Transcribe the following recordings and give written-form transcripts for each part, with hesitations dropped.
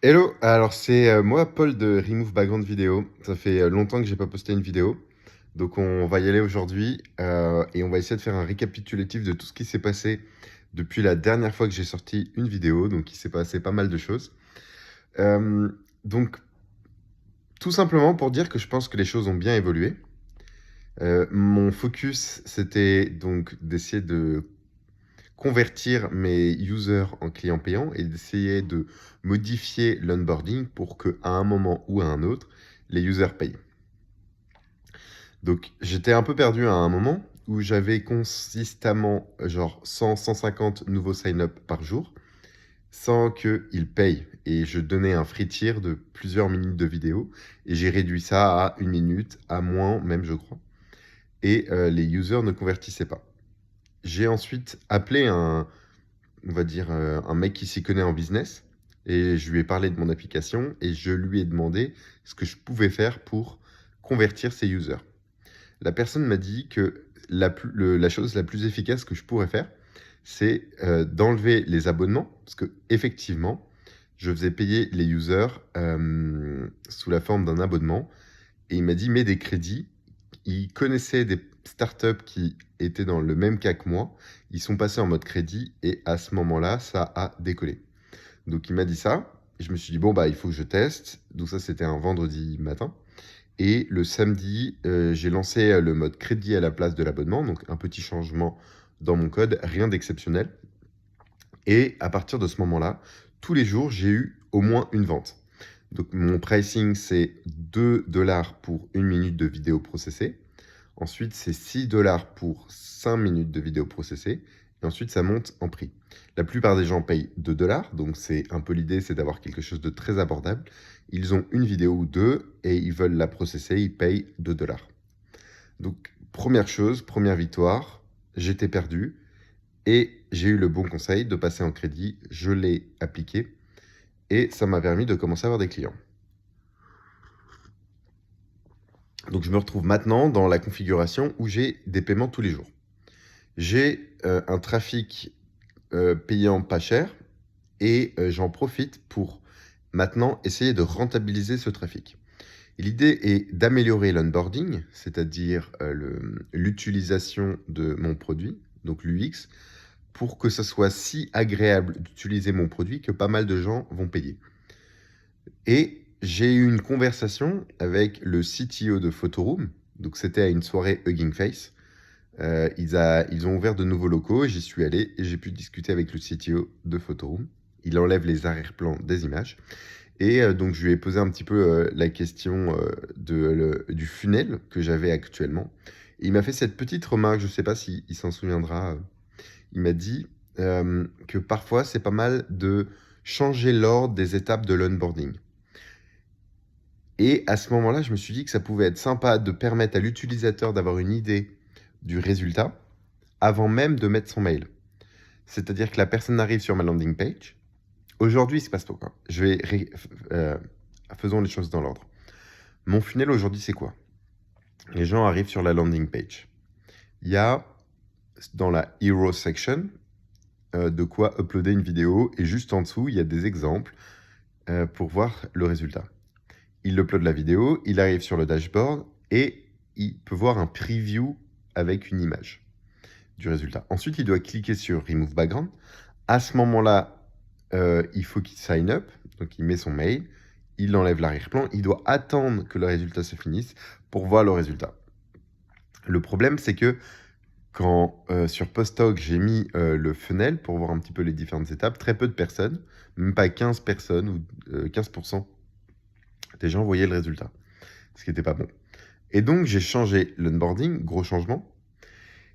Hello, alors c'est moi Paul de Remove Background Vidéo. Ça fait longtemps que j'ai pas posté une vidéo, donc on va y aller aujourd'hui et on va essayer de faire un récapitulatif de tout ce qui s'est passé depuis la dernière fois que j'ai sorti une vidéo. Donc il s'est passé pas mal de choses. Euh, donc tout simplement pour dire que je pense que les choses ont bien évolué. Mon focus c'était donc d'essayer de convertir mes users en clients payants et d'essayer de modifier l'onboarding pour qu'à un moment ou à un autre, les users payent. Donc j'étais un peu perdu à un moment où j'avais consistamment genre 100-150 nouveaux sign-up par jour sans qu'ils payent. Et je donnais un free tier de plusieurs minutes de vidéo et j'ai réduit ça à une minute, à moins même je crois. Et les users ne convertissaient pas. J'ai ensuite appelé on va dire, un mec qui s'y connaît en business. Et je lui ai parlé de mon application et je lui ai demandé ce que je pouvais faire pour convertir ces users. La personne m'a dit que la chose la plus efficace que je pourrais faire, c'est d'enlever les abonnements, parce que effectivement, je faisais payer les users sous la forme d'un abonnement. Et il m'a dit, mets des crédits. Il connaissait des startups qui étaient dans le même cas que moi. Ils sont passés en mode crédit et à ce moment-là, ça a décollé. Donc il m'a dit ça. Et je me suis dit, bon, bah, il faut que je teste. Donc ça, c'était un vendredi matin. Et le samedi, j'ai lancé le mode crédit à la place de l'abonnement. Donc un petit changement dans mon code, rien d'exceptionnel. Et à partir de ce moment-là, tous les jours, j'ai eu au moins une vente. Donc mon pricing, c'est 2 dollars pour une minute de vidéo processée. Ensuite, c'est 6 dollars pour 5 minutes de vidéo processée. Et ensuite, ça monte en prix. La plupart des gens payent 2 dollars. Donc c'est un peu l'idée, c'est d'avoir quelque chose de très abordable. Ils ont une vidéo ou deux et ils veulent la processer, ils payent 2 dollars. Donc première chose, première victoire, j'étais perdu. Et j'ai eu le bon conseil de passer en crédit. Je l'ai appliqué. Et ça m'a permis de commencer à avoir des clients. Donc je me retrouve maintenant dans la configuration où j'ai des paiements tous les jours. J'ai un trafic payant pas cher et j'en profite pour maintenant essayer de rentabiliser ce trafic. Et l'idée est d'améliorer l'onboarding, c'est-à-dire l'utilisation de mon produit, donc l'UX, pour que ça soit si agréable d'utiliser mon produit que pas mal de gens vont payer. Et j'ai eu une conversation avec le CTO de Photoroom. Donc c'était à une soirée Hugging Face. Ils ont ouvert de nouveaux locaux et j'y suis allé et j'ai pu discuter avec le CTO de Photoroom. Il enlève les arrière-plans des images. Et donc je lui ai posé un petit peu la question du funnel que j'avais actuellement. Et il m'a fait cette petite remarque, je ne sais pas s'il s'en souviendra. Il m'a dit que parfois c'est pas mal de changer l'ordre des étapes de l'onboarding. Et à ce moment-là, je me suis dit que ça pouvait être sympa de permettre à l'utilisateur d'avoir une idée du résultat avant même de mettre son mail. C'est-à-dire que la personne arrive sur ma landing page. Aujourd'hui, il se passe pourquoi faisons les choses dans l'ordre. Mon funnel aujourd'hui, c'est quoi? Les gens arrivent sur la landing page. Il y a dans la Hero section de quoi uploader une vidéo et juste en dessous, il y a des exemples pour voir le résultat. Il upload la vidéo, il arrive sur le dashboard et il peut voir un preview avec une image du résultat. Ensuite, il doit cliquer sur Remove Background. À ce moment-là, il faut qu'il sign up, donc il met son mail, il enlève l'arrière-plan, il doit attendre que le résultat se finisse pour voir le résultat. Le problème, c'est que quand sur Postoc, j'ai mis le funnel pour voir un petit peu les différentes étapes, très peu de personnes, même pas 15 personnes ou 15% des gens voyaient le résultat, ce qui n'était pas bon. Et donc, j'ai changé l'onboarding, gros changement.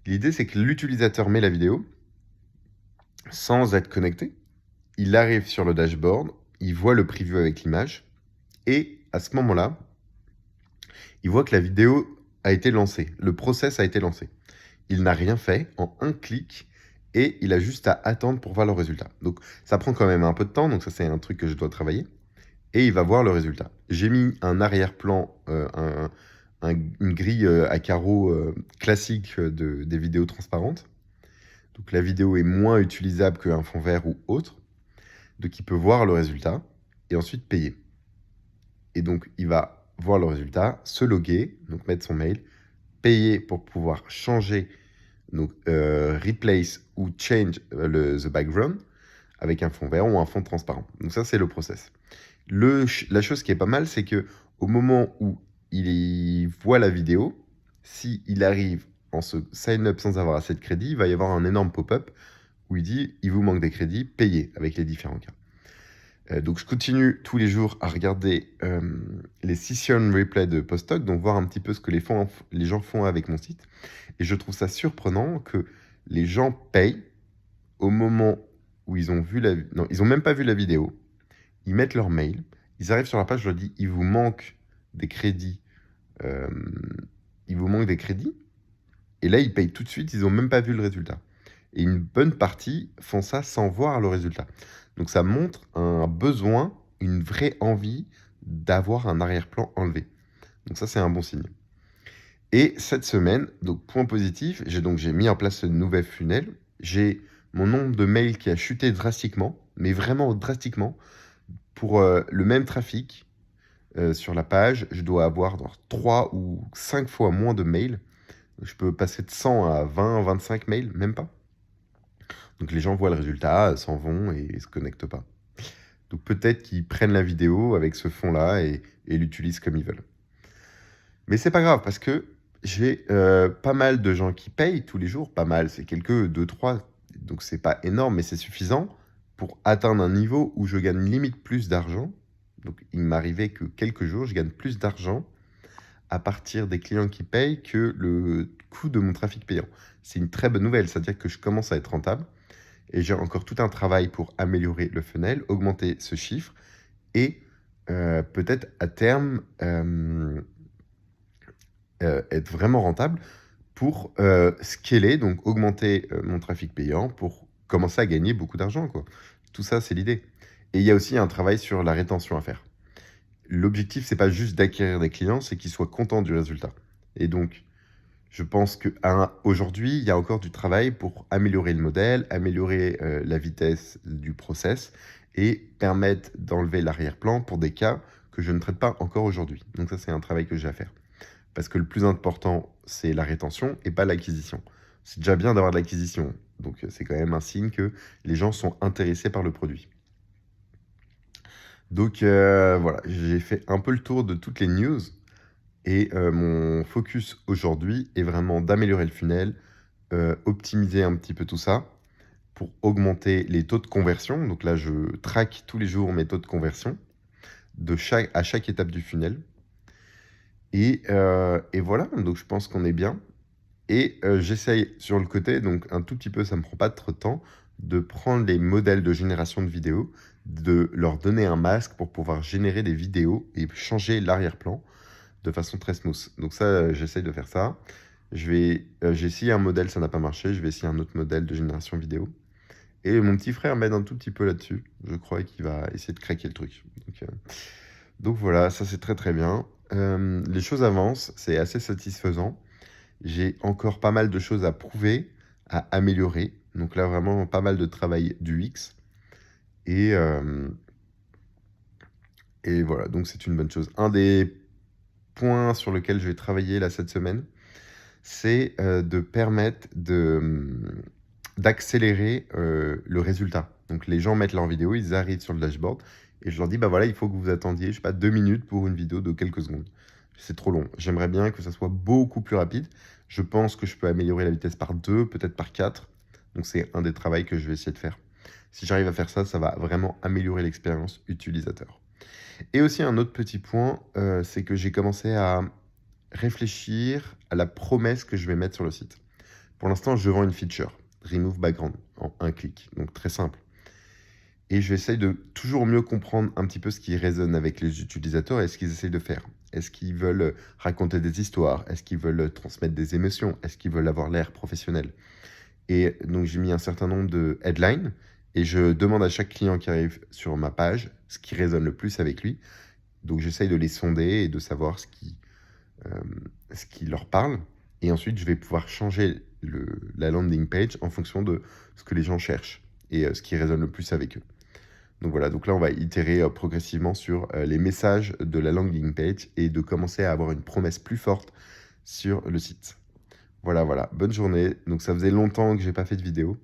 L'idée, c'est que l'utilisateur met la vidéo sans être connecté. Il arrive sur le dashboard, il voit le preview avec l'image, et à ce moment-là, il voit que la vidéo a été lancée, le process a été lancé. Il n'a rien fait en un clic, et il a juste à attendre pour voir le résultat. Donc ça prend quand même un peu de temps, donc ça c'est un truc que je dois travailler, et il va voir le résultat. J'ai mis un arrière-plan, une grille à carreaux classique des vidéos transparentes. Donc la vidéo est moins utilisable qu'un fond vert ou autre. Donc il peut voir le résultat. et ensuite payer. Et donc, il va voir le résultat, se loguer, donc mettre son mail, payer pour pouvoir changer, donc replace ou change the background avec un fond vert ou un fond transparent. Donc ça, c'est le process. La chose qui est pas mal, c'est que au moment où il voit la vidéo, s'il arrive en se sign up sans avoir assez de crédit, il va y avoir un énorme pop-up où il dit il vous manque des crédits, payez avec les différents cas. Donc je continue tous les jours à regarder les session replay de Postdoc, donc voir un petit peu ce que les gens font avec mon site. Et je trouve ça surprenant que les gens payent au moment où ils ont vu non, ils ont même pas vu la vidéo. Ils mettent leur mail, ils arrivent sur la page, je leur dis il vous manque des crédits. euh, il vous manque des crédits. Et là, ils payent tout de suite, ils ont même pas vu le résultat. Et une bonne partie font ça sans voir le résultat. Donc ça montre un besoin, une vraie envie d'avoir un arrière-plan enlevé. Donc ça, c'est un bon signe. Et cette semaine, donc point positif, j'ai mis en place une nouvelle funnel. J'ai mon nombre de mails qui a chuté drastiquement, mais vraiment drastiquement. Pour le même trafic sur la page, je dois avoir 3 ou 5 fois moins de mails. Je peux passer de 100 à 20, 25 mails, même pas. Donc les gens voient le résultat, s'en vont et se connectent pas. Donc peut-être qu'ils prennent la vidéo avec ce fond-là et l'utilisent comme ils veulent. Mais c'est pas grave parce que j'ai pas mal de gens qui payent tous les jours. Pas mal, c'est quelques 2, 3. Donc c'est pas énorme, mais c'est suffisant pour atteindre un niveau où je gagne limite plus d'argent. Donc il m'arrivait que quelques jours, je gagne plus d'argent à partir des clients qui payent que le coût de mon trafic payant. C'est une très bonne nouvelle, c'est-à-dire que je commence à être rentable et j'ai encore tout un travail pour améliorer le funnel, augmenter ce chiffre et peut-être à terme être vraiment rentable pour scaler, donc augmenter mon trafic payant pour commencer à gagner beaucoup d'argent, quoi. Tout ça, c'est l'idée. Et il y a aussi un travail sur la rétention à faire. L'objectif, c'est pas juste d'acquérir des clients, c'est qu'ils soient contents du résultat. Et donc, je pense qu'aujourd'hui, il y a encore du travail pour améliorer le modèle, améliorer la vitesse du process et permettre d'enlever l'arrière-plan pour des cas que je ne traite pas encore aujourd'hui. Donc ça, c'est un travail que j'ai à faire. Parce que le plus important, c'est la rétention et pas l'acquisition. C'est déjà bien d'avoir de l'acquisition, donc c'est quand même un signe que les gens sont intéressés par le produit. Donc voilà, j'ai fait un peu le tour de toutes les news et mon focus aujourd'hui est vraiment d'améliorer le funnel, optimiser un petit peu tout ça pour augmenter les taux de conversion. Donc là, je traque tous les jours mes taux de conversion à chaque étape du funnel. Et voilà, donc je pense qu'on est bien. Et j'essaye sur le côté, donc un tout petit peu, ça me prend pas trop de temps, de prendre les modèles de génération de vidéos, de leur donner un masque pour pouvoir générer des vidéos et changer l'arrière-plan de façon très smooth. Donc ça, j'essaye de faire ça. J'ai essayé un modèle, ça n'a pas marché. Je vais essayer un autre modèle de génération vidéo. Et mon petit frère m'aide un tout petit peu là-dessus. Je crois qu'il va essayer de craquer le truc. Donc voilà, ça c'est très très bien. Les choses avancent, c'est assez satisfaisant. J'ai encore pas mal de choses à prouver, à améliorer. Donc là, vraiment pas mal de travail du X. Et, euh, et voilà, donc c'est une bonne chose. Un des points sur lequel je vais travailler là cette semaine, c'est de permettre d'accélérer le résultat. Donc les gens mettent leur vidéo, ils arrivent sur le dashboard et je leur dis, bah voilà, il faut que vous attendiez, je sais pas, 2 minutes pour une vidéo de quelques secondes. C'est trop long. J'aimerais bien que ça soit beaucoup plus rapide. Je pense que je peux améliorer la vitesse par 2, peut-être par 4. Donc c'est un des travaux que je vais essayer de faire. Si j'arrive à faire ça, ça va vraiment améliorer l'expérience utilisateur. Et aussi un autre petit point, c'est que j'ai commencé à réfléchir à la promesse que je vais mettre sur le site. Pour l'instant, je vends une feature, Remove Background, en un clic, donc très simple. Et je vais essayer de toujours mieux comprendre un petit peu ce qui résonne avec les utilisateurs et ce qu'ils essayent de faire. Est-ce qu'ils veulent raconter des histoires? Est-ce qu'ils veulent transmettre des émotions? Est-ce qu'ils veulent avoir l'air professionnel? Et donc j'ai mis un certain nombre de headlines et je demande à chaque client qui arrive sur ma page ce qui résonne le plus avec lui. Donc j'essaye de les sonder et de savoir ce qui leur parle. Et ensuite, je vais pouvoir changer la landing page en fonction de ce que les gens cherchent et ce qui résonne le plus avec eux. Donc voilà, donc là, on va itérer progressivement sur les messages de la landing page et de commencer à avoir une promesse plus forte sur le site. Voilà, voilà, bonne journée. Donc ça faisait longtemps que j'ai pas fait de vidéo.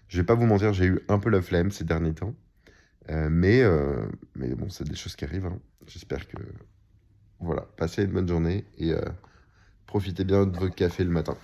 Je vais pas vous mentir, j'ai eu un peu la flemme ces derniers temps. Mais bon, c'est des choses qui arrivent, hein. J'espère que... Voilà, passez une bonne journée et profitez bien de votre café le matin.